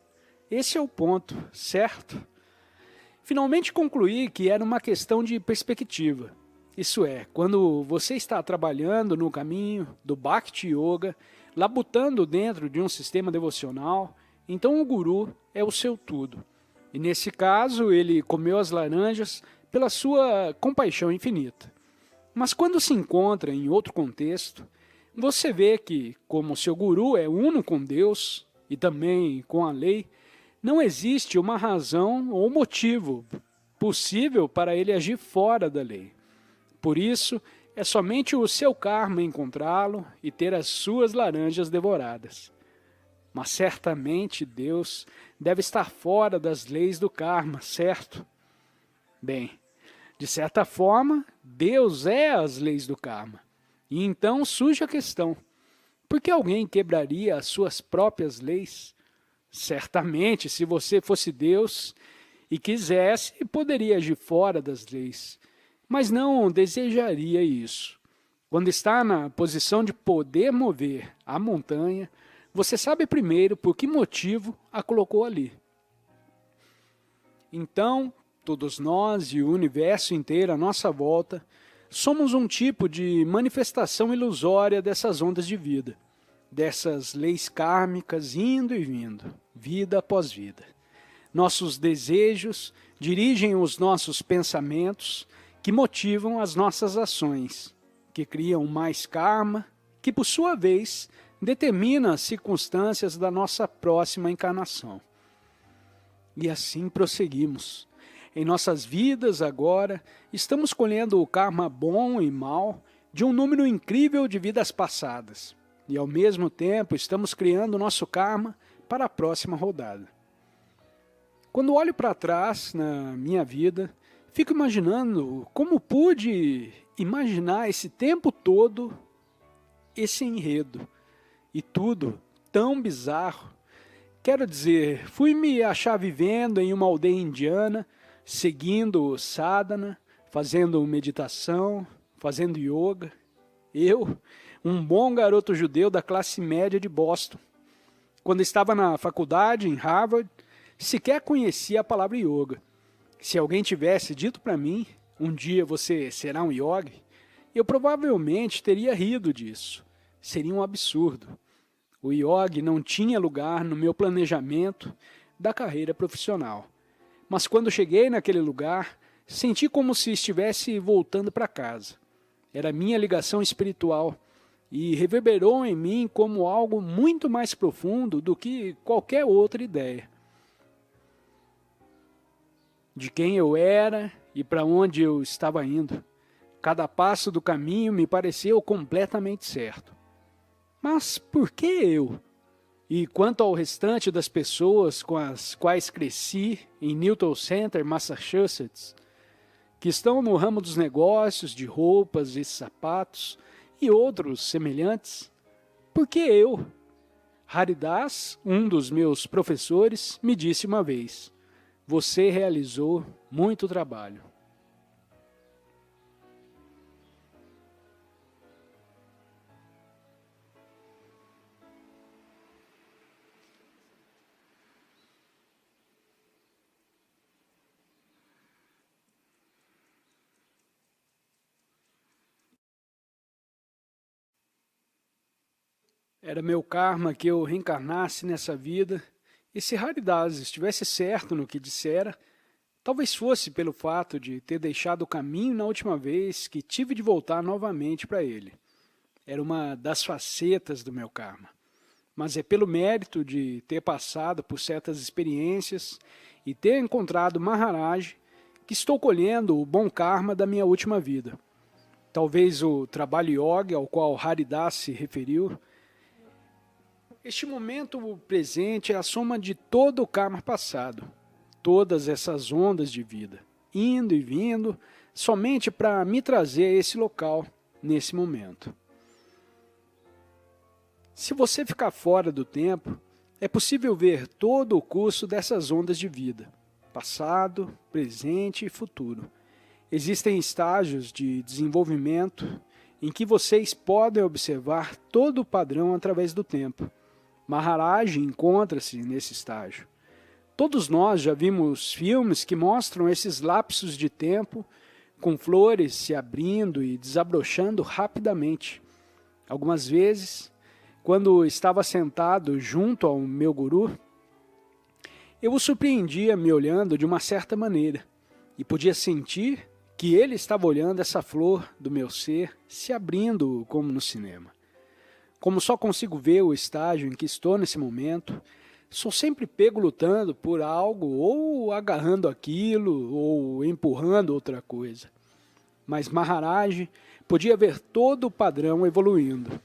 esse é o ponto, certo? Finalmente concluí que era uma questão de perspectiva. Isso é, quando você está trabalhando no caminho do Bhakti Yoga, labutando dentro de um sistema devocional, então o guru é o seu tudo. E nesse caso, ele comeu as laranjas pela sua compaixão infinita. Mas quando se encontra em outro contexto, você vê que, como seu guru é uno com Deus e também com a lei, não existe uma razão ou motivo possível para ele agir fora da lei. Por isso, é somente o seu karma encontrá-lo e ter as suas laranjas devoradas. Mas certamente Deus deve estar fora das leis do karma, certo? Bem, de certa forma, Deus é as leis do karma. E então surge a questão: por que alguém quebraria as suas próprias leis? Certamente, se você fosse Deus e quisesse, poderia agir fora das leis, mas não desejaria isso. Quando está na posição de poder mover a montanha, você sabe primeiro por que motivo a colocou ali. Então, todos nós e o universo inteiro à nossa volta somos um tipo de manifestação ilusória dessas ondas de vida, dessas leis kármicas indo e vindo, vida após vida. Nossos desejos dirigem os nossos pensamentos, que motivam as nossas ações, que criam mais karma, que por sua vez determina as circunstâncias da nossa próxima encarnação. E assim prosseguimos. Em nossas vidas agora, estamos colhendo o karma bom e mal de um número incrível de vidas passadas. E ao mesmo tempo estamos criando o nosso karma para a próxima rodada. Quando olho para trás na minha vida, fico imaginando como pude imaginar esse tempo todo, esse enredo, e tudo tão bizarro. Quero dizer, fui me achar vivendo em uma aldeia indiana, seguindo o sadhana, fazendo meditação, fazendo yoga. Eu, um bom garoto judeu da classe média de Boston. Quando estava na faculdade, em Harvard, sequer conhecia a palavra yoga. Se alguém tivesse dito para mim, um dia você será um yogi, eu provavelmente teria rido disso. Seria um absurdo. O yogi não tinha lugar no meu planejamento da carreira profissional. Mas quando cheguei naquele lugar, senti como se estivesse voltando para casa. Era minha ligação espiritual e reverberou em mim como algo muito mais profundo do que qualquer outra ideia. De quem eu era e para onde eu estava indo. Cada passo do caminho me pareceu completamente certo. Mas por que eu? E quanto ao restante das pessoas com as quais cresci em Newton Center, Massachusetts, que estão no ramo dos negócios de roupas e sapatos e outros semelhantes, por que eu? Haridas, um dos meus professores, me disse uma vez: você realizou muito trabalho. Era meu karma que eu reencarnasse nessa vida, e se Haridas estivesse certo no que dissera, talvez fosse pelo fato de ter deixado o caminho na última vez que tive de voltar novamente para ele. Era uma das facetas do meu karma. Mas é pelo mérito de ter passado por certas experiências e ter encontrado Maharaj que estou colhendo o bom karma da minha última vida. Talvez o trabalho yoga ao qual Haridas se referiu. Este momento presente é a soma de todo o karma passado, todas essas ondas de vida, indo e vindo, somente para me trazer a esse local, nesse momento. Se você ficar fora do tempo, é possível ver todo o curso dessas ondas de vida, passado, presente e futuro. Existem estágios de desenvolvimento em que vocês podem observar todo o padrão através do tempo. Maharaj encontra-se nesse estágio. Todos nós já vimos filmes que mostram esses lapsos de tempo com flores se abrindo e desabrochando rapidamente. Algumas vezes, quando estava sentado junto ao meu guru, eu o surpreendia me olhando de uma certa maneira e podia sentir que ele estava olhando essa flor do meu ser se abrindo como no cinema. Como só consigo ver o estágio em que estou nesse momento, sou sempre pego lutando por algo, ou agarrando aquilo, ou empurrando outra coisa. Mas Maharaj podia ver todo o padrão evoluindo.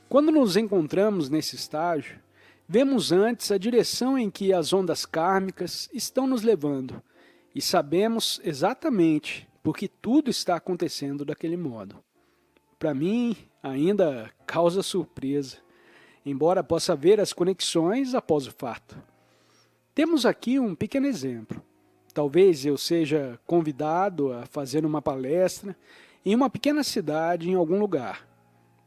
Quando nos encontramos nesse estágio, vemos antes a direção em que as ondas kármicas estão nos levando, e sabemos exatamente por que tudo está acontecendo daquele modo. Para mim, ainda causa surpresa, embora possa ver as conexões após o fato. Temos aqui um pequeno exemplo. Talvez eu seja convidado a fazer uma palestra em uma pequena cidade em algum lugar.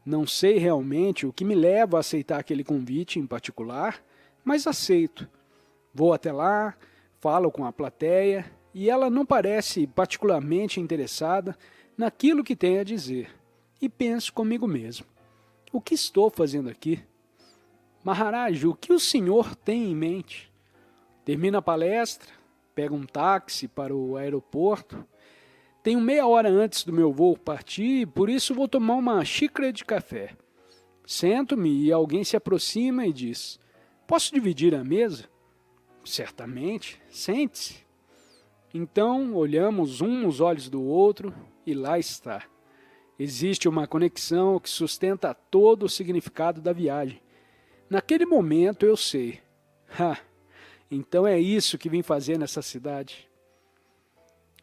Não sei realmente o que me leva a aceitar aquele convite em particular, mas aceito. Vou até lá, falo com a plateia e ela não parece particularmente interessada naquilo que tem a dizer. E penso comigo mesmo: o que estou fazendo aqui? Maharaj, o que o senhor tem em mente? Termina a palestra, pego um táxi para o aeroporto. Tenho meia hora antes do meu voo partir, por isso vou tomar uma xícara de café. Sento-me e alguém se aproxima e diz: posso dividir a mesa? Certamente, sente-se. Então olhamos um nos olhos do outro e lá está. Existe uma conexão que sustenta todo o significado da viagem. Naquele momento eu sei. Então é isso que vim fazer nessa cidade.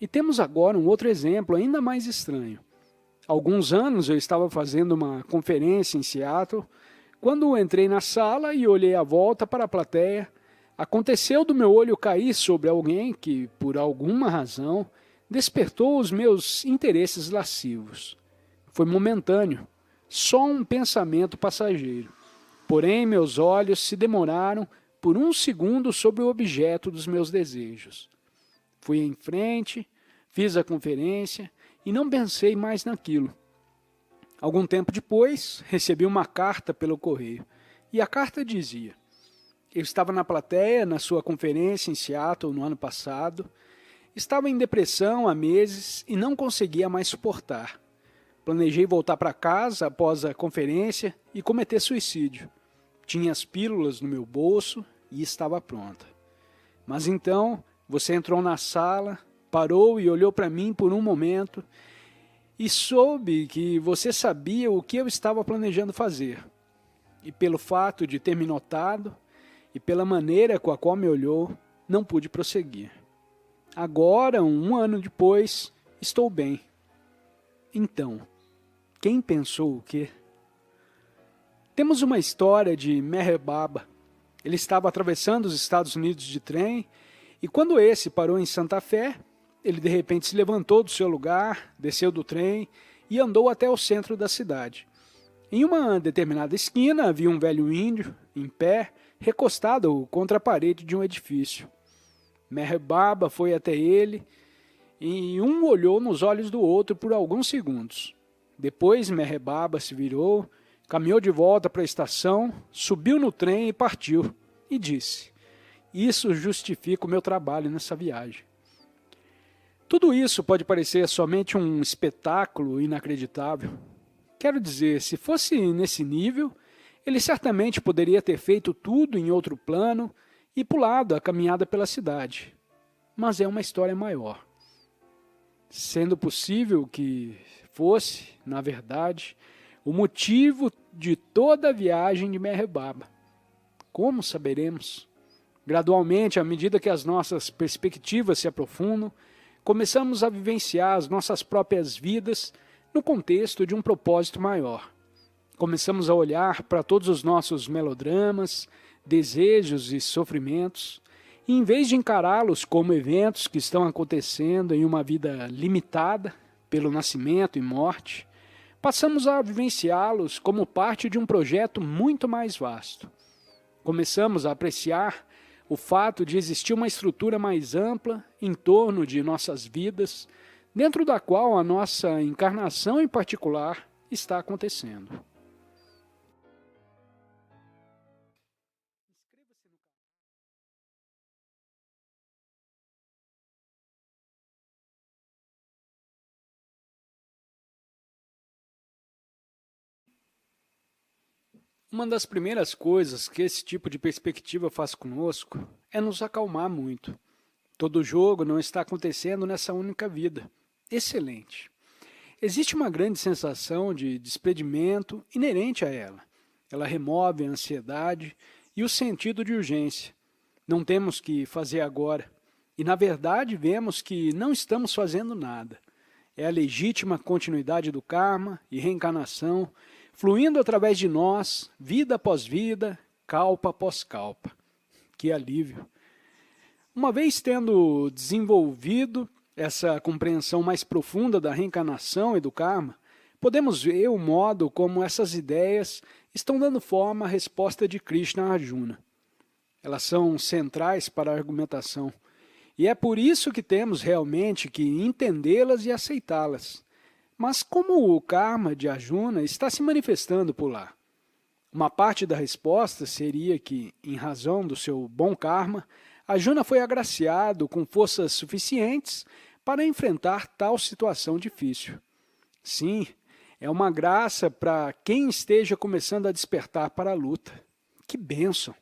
E temos agora um outro exemplo ainda mais estranho. Há alguns anos eu estava fazendo uma conferência em Seattle. Quando entrei na sala e olhei à volta para a plateia, aconteceu do meu olho cair sobre alguém que, por alguma razão, despertou os meus interesses lascivos. Foi momentâneo, só um pensamento passageiro. Porém, meus olhos se demoraram por um segundo sobre o objeto dos meus desejos. Fui em frente, fiz a conferência e não pensei mais naquilo. Algum tempo depois, recebi uma carta pelo correio. E a carta dizia: eu estava na plateia na sua conferência em Seattle no ano passado, estava em depressão há meses e não conseguia mais suportar. Planejei voltar para casa após a conferência e cometer suicídio. Tinha as pílulas no meu bolso e estava pronta. Mas então você entrou na sala, parou e olhou para mim por um momento e soube que você sabia o que eu estava planejando fazer. E pelo fato de ter me notado e pela maneira com a qual me olhou, não pude prosseguir. Agora, um ano depois, estou bem. Então, quem pensou o quê? Temos uma história de Meher Baba. Ele estava atravessando os Estados Unidos de trem e quando esse parou em Santa Fé, ele de repente se levantou do seu lugar, desceu do trem e andou até o centro da cidade. Em uma determinada esquina havia um velho índio, em pé, recostado contra a parede de um edifício. Meher Baba foi até ele e um olhou nos olhos do outro por alguns segundos. Depois Meher Baba se virou, caminhou de volta para a estação, subiu no trem e partiu. E disse: isso justifica o meu trabalho nessa viagem. Tudo isso pode parecer somente um espetáculo inacreditável. Quero dizer, se fosse nesse nível, ele certamente poderia ter feito tudo em outro plano e pulado a caminhada pela cidade. Mas é uma história maior. Sendo possível que fosse, na verdade, o motivo de toda a viagem de Meher Baba. Como saberemos? Gradualmente, à medida que as nossas perspectivas se aprofundam, começamos a vivenciar as nossas próprias vidas no contexto de um propósito maior. Começamos a olhar para todos os nossos melodramas, desejos e sofrimentos, e em vez de encará-los como eventos que estão acontecendo em uma vida limitada pelo nascimento e morte, passamos a vivenciá-los como parte de um projeto muito mais vasto. Começamos a apreciar o fato de existir uma estrutura mais ampla em torno de nossas vidas, dentro da qual a nossa encarnação em particular está acontecendo. Uma das primeiras coisas que esse tipo de perspectiva faz conosco é nos acalmar muito. Todo jogo não está acontecendo nessa única vida. Excelente. Existe uma grande sensação de desprendimento inerente a ela. Ela remove a ansiedade e o sentido de urgência. Não temos que fazer agora. E, na verdade, vemos que não estamos fazendo nada. É a legítima continuidade do karma e reencarnação, fluindo através de nós, vida após vida, kalpa após kalpa. Que alívio! Uma vez tendo desenvolvido essa compreensão mais profunda da reencarnação e do karma, podemos ver o modo como essas ideias estão dando forma à resposta de Krishna a Arjuna. Elas são centrais para a argumentação, e é por isso que temos realmente que entendê-las e aceitá-las. Mas como o karma de Arjuna está se manifestando por lá? Uma parte da resposta seria que, em razão do seu bom karma, Arjuna foi agraciado com forças suficientes para enfrentar tal situação difícil. Sim, é uma graça para quem esteja começando a despertar para a luta. Que bênção!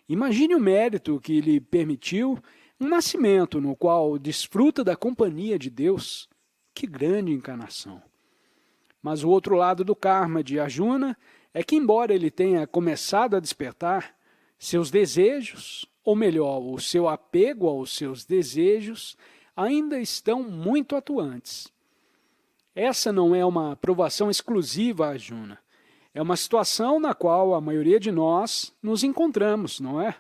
Imagine o mérito que lhe permitiu um nascimento no qual desfruta da companhia de Deus. Que grande encarnação! Mas o outro lado do karma de Arjuna é que, embora ele tenha começado a despertar, seus desejos, ou melhor, o seu apego aos seus desejos, ainda estão muito atuantes. Essa não é uma provação exclusiva a Arjuna. É uma situação na qual a maioria de nós nos encontramos, não é?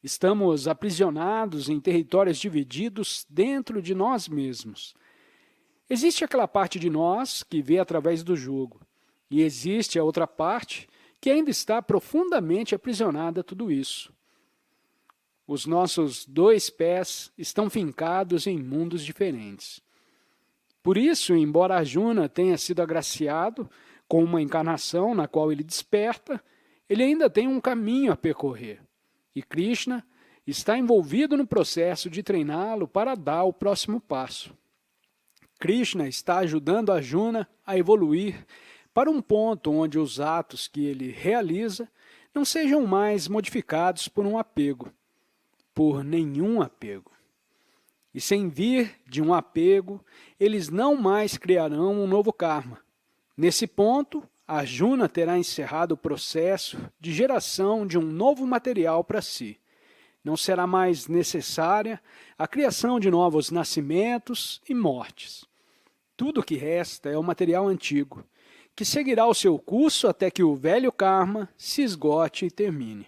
Estamos aprisionados em territórios divididos dentro de nós mesmos. Existe aquela parte de nós que vê através do jogo, e existe a outra parte que ainda está profundamente aprisionada a tudo isso. Os nossos dois pés estão fincados em mundos diferentes. Por isso, embora Arjuna tenha sido agraciado com uma encarnação na qual ele desperta, ele ainda tem um caminho a percorrer. E Krishna está envolvido no processo de treiná-lo para dar o próximo passo. Krishna está ajudando Arjuna a evoluir para um ponto onde os atos que ele realiza não sejam mais modificados por um apego, por nenhum apego. E sem vir de um apego, eles não mais criarão um novo karma. Nesse ponto, Arjuna terá encerrado o processo de geração de um novo material para si. Não será mais necessária a criação de novos nascimentos e mortes. Tudo o que resta é o material antigo, que seguirá o seu curso até que o velho karma se esgote e termine.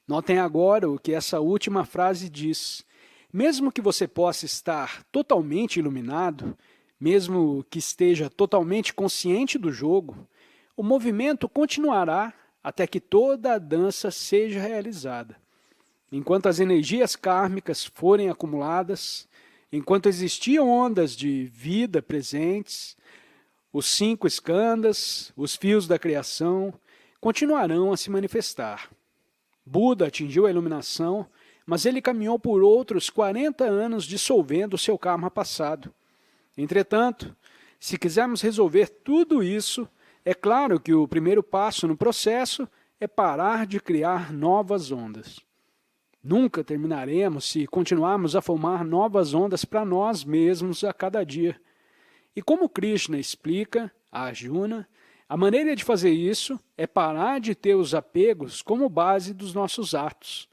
Notem agora o que essa última frase diz. Mesmo que você possa estar totalmente iluminado, mesmo que esteja totalmente consciente do jogo, o movimento continuará até que toda a dança seja realizada. Enquanto as energias kármicas forem acumuladas, enquanto existiam ondas de vida presentes, os 5 skandhas, os fios da criação, continuarão a se manifestar. Buda atingiu a iluminação, mas ele caminhou por outros 40 anos dissolvendo o seu karma passado. Entretanto, se quisermos resolver tudo isso, é claro que o primeiro passo no processo é parar de criar novas ondas. Nunca terminaremos se continuarmos a formar novas ondas para nós mesmos a cada dia. E como Krishna explica a Arjuna, a maneira de fazer isso é parar de ter os apegos como base dos nossos atos.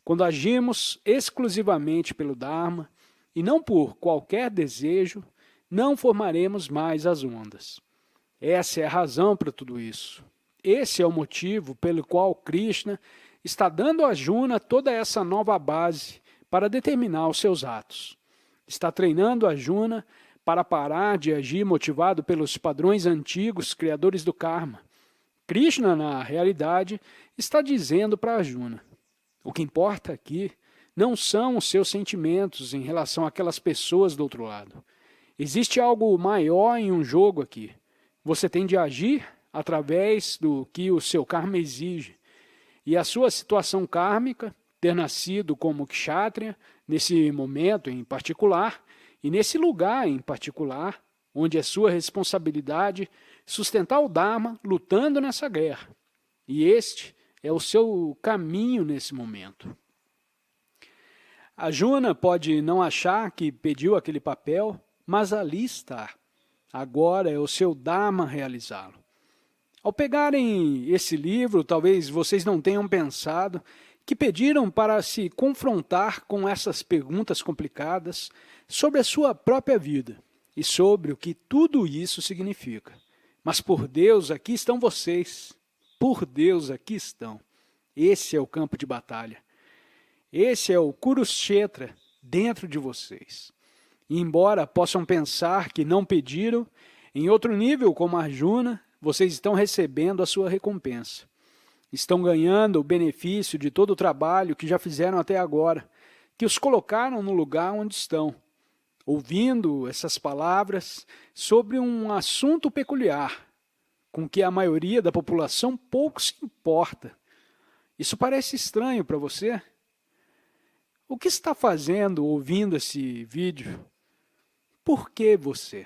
Quando agimos exclusivamente pelo Dharma e não por qualquer desejo, não formaremos mais as ondas. Essa é a razão para tudo isso. Esse é o motivo pelo qual Krishna está dando a Arjuna toda essa nova base para determinar os seus atos. Está treinando Arjuna para parar de agir motivado pelos padrões antigos criadores do karma. Krishna, na realidade, está dizendo para Arjuna: o que importa aqui não são os seus sentimentos em relação àquelas pessoas do outro lado. Existe algo maior em um jogo aqui. Você tem de agir através do que o seu karma exige. E a sua situação kármica, ter nascido como kshatriya, nesse momento em particular, e nesse lugar em particular, onde é sua responsabilidade sustentar o Dharma lutando nessa guerra. E este é o seu caminho nesse momento. Arjuna pode não achar que pediu aquele papel, mas ali está. Agora é o seu Dharma realizá-lo. Ao pegarem esse livro, talvez vocês não tenham pensado que pediram para se confrontar com essas perguntas complicadas sobre a sua própria vida e sobre o que tudo isso significa. Mas por Deus, aqui estão vocês. Por Deus, aqui estão. Esse é o campo de batalha. Esse é o Kurukshetra dentro de vocês. E embora possam pensar que não pediram, em outro nível, como Arjuna, vocês estão recebendo a sua recompensa. Estão ganhando o benefício de todo o trabalho que já fizeram até agora, que os colocaram no lugar onde estão, ouvindo essas palavras sobre um assunto peculiar, com que a maioria da população pouco se importa. Isso parece estranho para você? O que está fazendo ouvindo esse vídeo? Por que você?